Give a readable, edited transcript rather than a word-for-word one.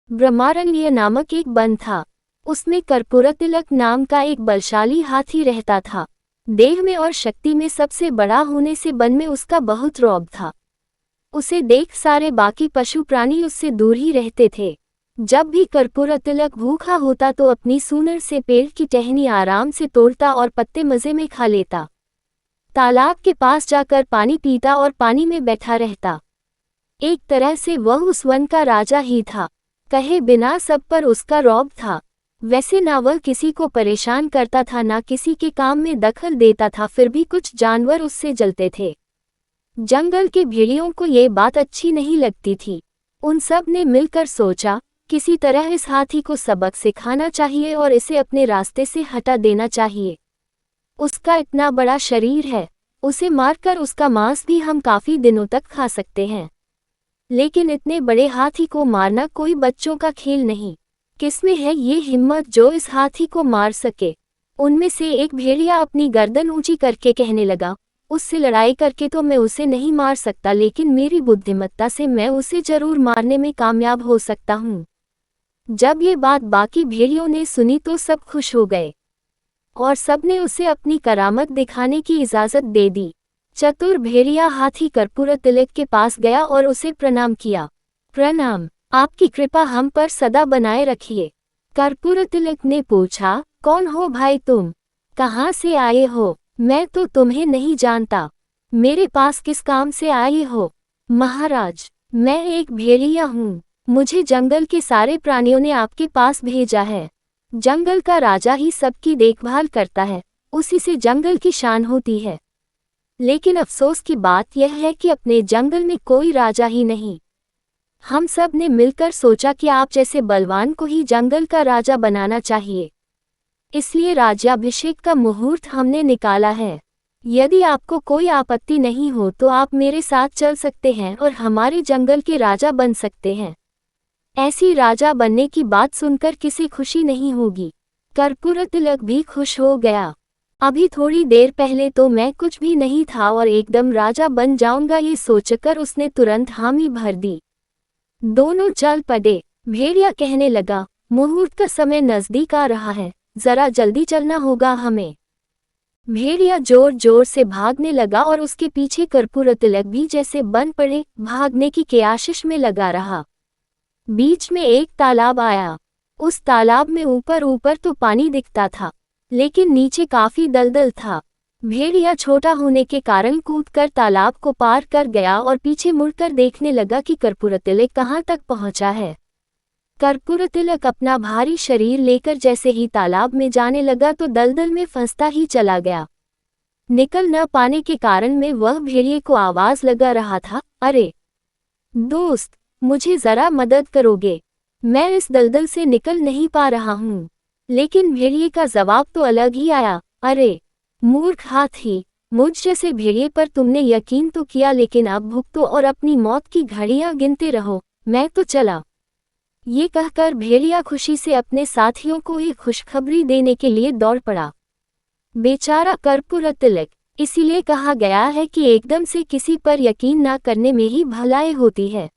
ब्रह्मारण्य नामक एक वन था। उसमें कर्पूरतिलक नाम का एक बलशाली हाथी रहता था। देह में और शक्ति में सबसे बड़ा होने से वन में उसका बहुत रौब था। उसे देख सारे बाकी पशु प्राणी उससे दूर ही रहते थे। जब भी कर्पूरतिलक भूखा होता तो अपनी सूंड से पेड़ की टहनी आराम से तोड़ता और पत्ते मजे में खा लेता। तालाब के पास जाकर पानी पीता और पानी में बैठा रहता। एक तरह से वह उस वन का राजा ही था। कहे बिना सब पर उसका रौब था। वैसे ना वह किसी को परेशान करता था, ना किसी के काम में दखल देता था, फिर भी कुछ जानवर उससे जलते थे। जंगल के भेड़ियों को ये बात अच्छी नहीं लगती थी। उन सब ने मिलकर सोचा, किसी तरह इस हाथी को सबक सिखाना चाहिए और इसे अपने रास्ते से हटा देना चाहिए। उसका इतना बड़ा शरीर है, उसे मारकर उसका मांस भी हम काफी दिनों तक खा सकते हैं। लेकिन इतने बड़े हाथी को मारना कोई बच्चों का खेल नहीं। किसमें है ये हिम्मत जो इस हाथी को मार सके? उनमें से एक भेड़िया अपनी गर्दन ऊंची करके कहने लगा, उससे लड़ाई करके तो मैं उसे नहीं मार सकता, लेकिन मेरी बुद्धिमत्ता से मैं उसे जरूर मारने में कामयाब हो सकता हूँ। जब ये बात बाकी भेड़ियों ने सुनी तो सब खुश हो गए और सबने उसे अपनी करामत दिखाने की इजाजत दे दी। चतुर भेड़िया हाथी कर्पूरतिलक के पास गया और उसे प्रणाम किया। प्रणाम, आपकी कृपा हम पर सदा बनाए रखिए। कर्पूरतिलक ने पूछा, कौन हो भाई तुम? कहाँ से आए हो? मैं तो तुम्हें नहीं जानता। मेरे पास किस काम से आए हो? महाराज, मैं एक भेड़िया हूँ। मुझे जंगल के सारे प्राणियों ने आपके पास भेजा है। जंगल का राजा ही सबकी देखभाल करता है, उसी से जंगल की शान होती है। लेकिन अफसोस की बात यह है कि अपने जंगल में कोई राजा ही नहीं। हम सब ने मिलकर सोचा कि आप जैसे बलवान को ही जंगल का राजा बनाना चाहिए। इसलिए राज्याभिषेक का मुहूर्त हमने निकाला है। यदि आपको कोई आपत्ति नहीं हो तो आप मेरे साथ चल सकते हैं और हमारे जंगल के राजा बन सकते हैं। ऐसी राजा बनने की बात सुनकर किसे खुशी नहीं होगी। कर्पूरतिलक भी खुश हो गया। अभी थोड़ी देर पहले तो मैं कुछ भी नहीं था और एकदम राजा बन जाऊंगा, ये सोचकर उसने तुरंत हामी भर दी। दोनों चल पड़े। भेड़िया कहने लगा, मुहूर्त का समय नजदीक आ रहा है, जरा जल्दी चलना होगा हमें। भेड़िया जोर जोर से भागने लगा और उसके पीछे कर्पूरतिलक भी जैसे बन पड़े भागने की आशिश में लगा रहा। बीच में एक तालाब आया। उस तालाब में ऊपर ऊपर तो पानी दिखता था, लेकिन नीचे काफी दलदल था। भेड़िया छोटा होने के कारण कूदकर तालाब को पार कर गया और पीछे मुड़कर देखने लगा कि कर्पूरतिलक कहाँ तक पहुंचा है। कर्पूरतिलक अपना भारी शरीर लेकर जैसे ही तालाब में जाने लगा तो दलदल में फंसता ही चला गया। निकल न पाने के कारण में वह भेड़िए को आवाज लगा रहा था, अरे दोस्त, मुझे जरा मदद करोगे? मैं इस दलदल से निकल नहीं पा रहा हूँ। लेकिन भेड़िए का जवाब तो अलग ही आया, अरे मूर्ख हाथी, मुझ जैसे भेड़िए पर तुमने यकीन तो किया, लेकिन अब भुगतो और अपनी मौत की घड़ियां गिनते रहो, मैं तो चला। ये कहकर भेड़िया खुशी से अपने साथियों को एक खुशखबरी देने के लिए दौड़ पड़ा। बेचारा कर्पूरतिलक, इसीलिए कहा गया है कि एकदम से किसी पर यकीन ना करने में ही भलाई होती है।